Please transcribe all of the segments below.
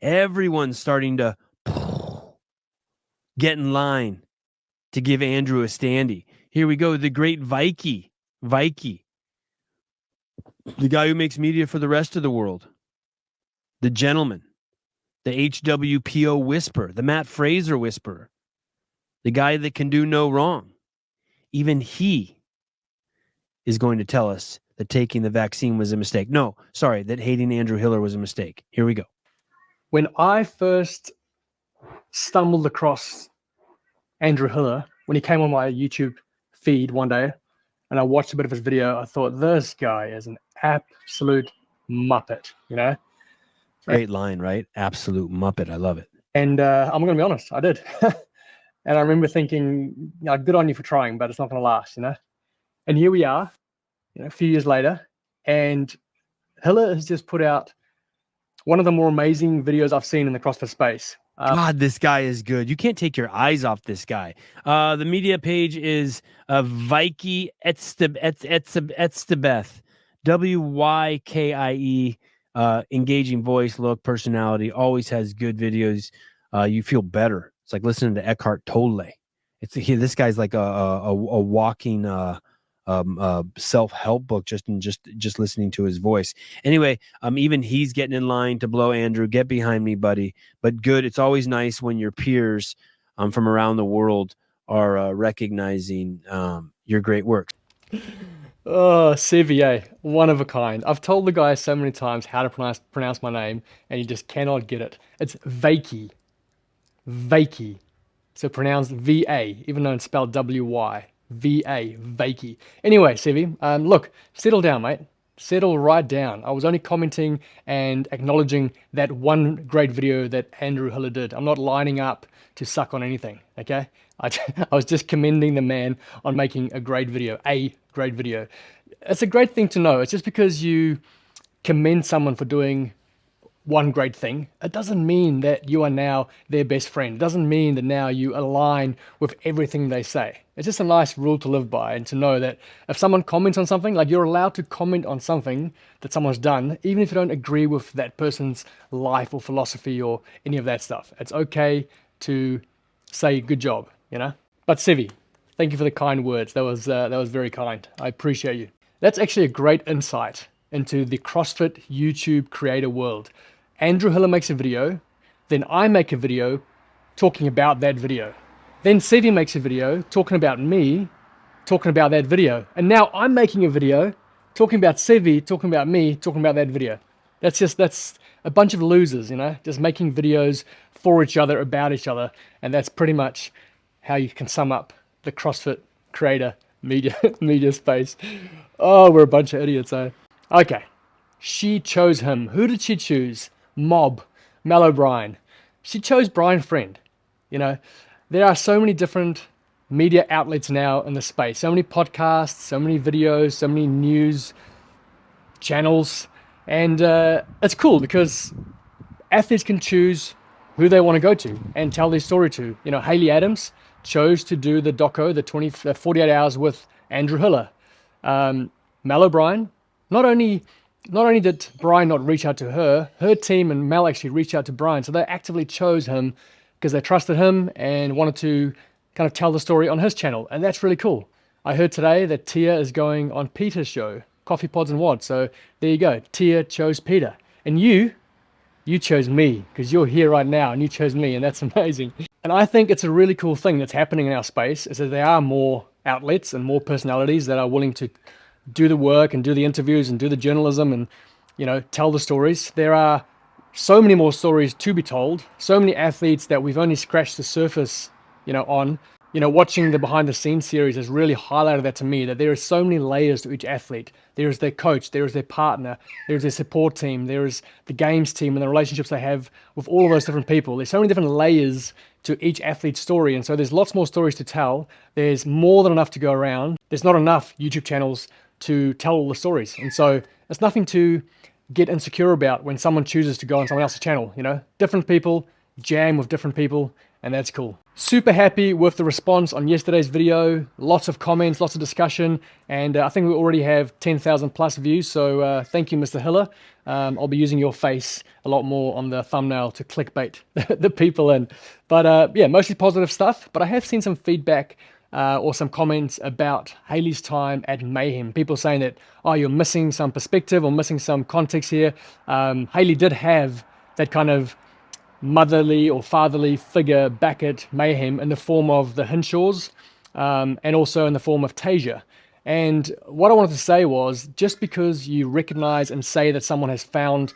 Everyone's starting to get in line to give Andrew a standee. Here we go. The great Wykie, the guy who makes media for the rest of the world, the gentleman, the HWPO whisperer, the Matt Fraser whisperer, the guy that can do no wrong. Even he is going to tell us that taking the vaccine was a mistake. No, sorry, that hating Andrew Hiller was a mistake. Here we go. When I first stumbled across Andrew Hiller, when he came on my YouTube feed one day, and I watched a bit of his video, I thought, this guy is an absolute muppet, you know? Great line, right? Absolute muppet. I love it. And I'm going to be honest, I did. And I remember thinking, good on you for trying, but it's not going to last, you know? And here we are, a few years later, and Hiller has just put out one of the more amazing videos I've seen in the CrossFit space. God, this guy is good. You can't take your eyes off this guy. The media page is Wykie Etsebeth, Wykie. Engaging voice, look, personality. Always has good videos. You feel better. It's like listening to Eckhart Tolle. This guy's like a walking self-help book just listening to his voice. Anyway, even he's getting in line to blow Andrew. Get behind me, buddy. But good. It's always nice when your peers from around the world are recognizing your great work. Oh, CVA, one of a kind. I've told the guy so many times how to pronounce my name, and he just cannot get it. It's Wykie. Wykie. So pronounced V-A, even though it's spelled W-Y. V-A, Wykie. Anyway, Sevi, look, settle down, mate. Settle right down. I was only commenting and acknowledging that one great video that Andrew Hiller did. I'm not lining up to suck on anything, okay? I was just commending the man on making a great video, It's a great thing to know. It's just because you commend someone for doing one great thing, it doesn't mean that you are now their best friend. It doesn't mean that now you align with everything they say. It's just a nice rule to live by, and to know that if someone comments on something, like, you're allowed to comment on something that someone's done, even if you don't agree with that person's life or philosophy or any of that stuff. It's okay to say good job, you know? But Sevi, thank you for the kind words. That was very kind. I appreciate you. That's actually a great insight into the CrossFit YouTube creator world. Andrew Hiller makes a video, then I make a video talking about that video. Then Sevi makes a video talking about me, talking about that video. And now I'm making a video talking about Sevi, talking about me, talking about that video. That's a bunch of losers, you know, just making videos for each other, about each other. And that's pretty much how you can sum up the CrossFit creator media space. Oh, we're a bunch of idiots, eh? Okay. She chose him. Who did she choose? Mob, Mellow Bryan. She chose Bryan Friend. You know, there are so many different media outlets now in the space. So many podcasts, so many videos, so many news channels. And it's cool because athletes can choose who they want to go to and tell their story to. You know, Haley Adams chose to do the doco, the 48 hours with Andrew Hiller. Mellow Bryan, not only did Bryan not reach out to her team and Mel actually reached out to Bryan. So they actively chose him because they trusted him and wanted to kind of tell the story on his channel. And that's really cool. I heard today that Tia is going on Peter's show, Coffee Pods and Wads. So there you go. Tia chose Peter. And you chose me because you're here right now and you chose me, and that's amazing. And I think it's a really cool thing that's happening in our space is that there are more outlets and more personalities that are willing to do the work and do the interviews and do the journalism and, you know, tell the stories. There are so many more stories to be told, so many athletes that we've only scratched the surface, you know, on. You know, watching the behind the scenes series has really highlighted that to me, that there are so many layers to each athlete. There is their coach, there is their partner, there is their support team, there is the games team and the relationships they have with all of those different people. There's so many different layers to each athlete's story, and so there's lots more stories to tell. There's more than enough to go around. There's not enough YouTube channels to tell all the stories, and so it's nothing to get insecure about when someone chooses to go on someone else's channel. You know, different people jam with different people, and that's cool. Super happy with the response on yesterday's video. Lots of comments, lots of discussion, and I think we already have 10,000 plus views, so thank you, Mr. Hiller. I'll be using your face a lot more on the thumbnail to clickbait the people in. But yeah, mostly positive stuff. But I have seen some feedback or some comments about Hayley's time at Mayhem. People saying that, oh, you're missing some perspective or missing some context here. Hayley did have that kind of motherly or fatherly figure back at Mayhem in the form of the Hinshaws and also in the form of Tasia. And what I wanted to say was, just because you recognize and say that someone has found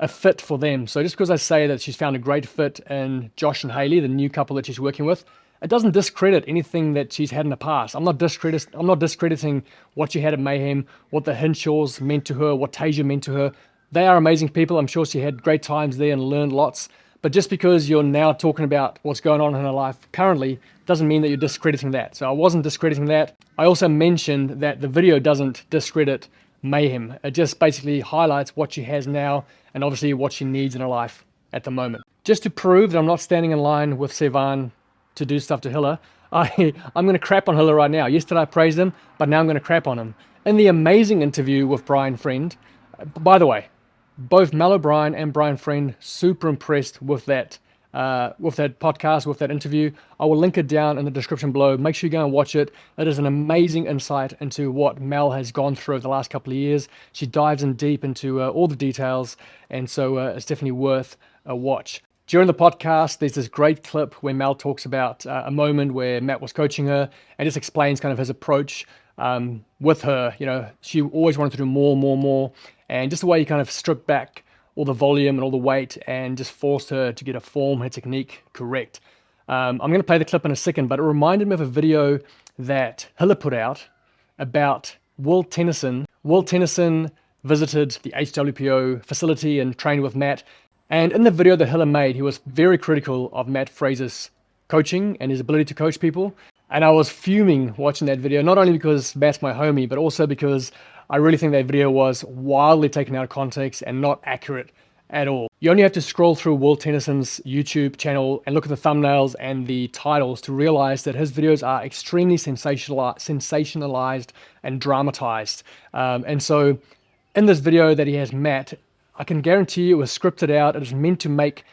a fit for them, so just because I say that she's found a great fit in Josh and Hayley, the new couple that she's working with, it doesn't discredit anything that she's had in the past. I'm not discrediting what she had at Mayhem, what the Hinshaws meant to her, what Tasia meant to her. They are amazing people. I'm sure she had great times there and learned lots. But just because you're now talking about what's going on in her life currently doesn't mean that you're discrediting that. So I wasn't discrediting that. I also mentioned that the video doesn't discredit Mayhem. It just basically highlights what she has now and obviously what she needs in her life at the moment. Just to prove that I'm not standing in line with Sevan to do stuff to Hiller, I'm going to crap on Hiller right now. Yesterday I praised him, but now I'm going to crap on him. In the amazing interview with Bryan Friend, by the way, both Mellow Bryan and Bryan Friend, super impressed with that podcast, with that interview. I will link it down in the description below. Make sure you go and watch it. It is an amazing insight into what Mel has gone through over the last couple of years. She dives in deep into all the details, and so it's definitely worth a watch. During the podcast, there's this great clip where Mel talks about a moment where Matt was coaching her and just explains kind of his approach with her. You know, she always wanted to do more. And just the way he kind of stripped back all the volume and all the weight and just forced her to get her form, her technique correct. I'm going to play the clip in a second, but it reminded me of a video that Hiller put out about Will Tennyson. Will Tennyson visited the HWPO facility and trained with Matt. And in the video that Hiller made, he was very critical of Matt Fraser's coaching and his ability to coach people. And I was fuming watching that video, not only because Matt's my homie, but also because I really think that video was wildly taken out of context and not accurate at all. You only have to scroll through Will Tennyson's YouTube channel and look at the thumbnails and the titles to realize that his videos are extremely sensationalized and dramatized. And so in this video that he has Matt, I can guarantee you it was scripted out. It is meant to make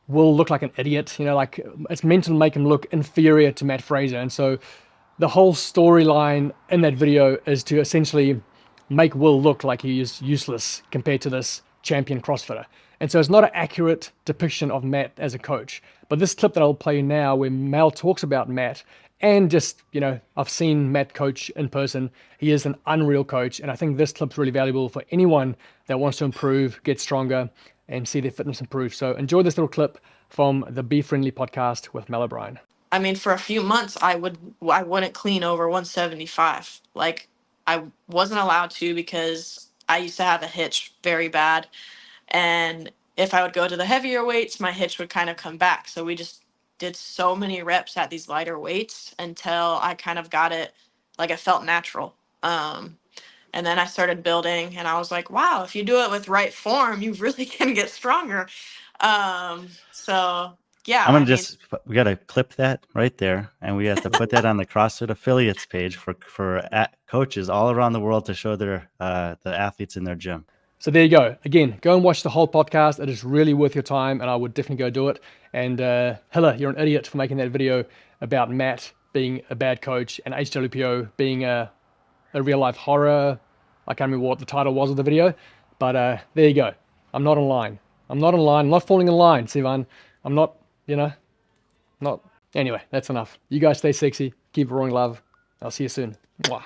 Will look like an idiot, you know, like it's meant to make him look inferior to Matt Fraser. And so the whole storyline in that video is to essentially make Will look like he is useless compared to this champion CrossFitter. And so it's not an accurate depiction of Matt as a coach. But this clip that I'll play now where Mel talks about Matt and just, you know, I've seen Matt coach in person. He is an unreal coach. And I think this clip's really valuable for anyone that wants to improve, get stronger, and see their fitness improve. So enjoy this little clip from the Be Friendly podcast with Mellow Bryan. I mean, for a few months, I wouldn't clean over 175. Like, I wasn't allowed to because I used to have a hitch very bad. And if I would go to the heavier weights, my hitch would kind of come back. So we just did so many reps at these lighter weights until I kind of got it, like it felt natural. And then I started building and I was like, wow, if you do it with right form, you really can get stronger. So yeah. We got to clip that right there. And we have to put that on the CrossFit affiliates page for coaches all around the world to show their the athletes in their gym. So there you go. Again, go and watch the whole podcast. It is really worth your time and I would definitely go do it. And Hiller, you're an idiot for making that video about Matt being a bad coach and HWPO being a real life horror. I can't remember what the title was of the video, but there you go. I'm not in line. I'm not falling in line, Sevan. I'm not, not. Anyway, that's enough. You guys stay sexy. Keep roaring love. I'll see you soon. Mwah.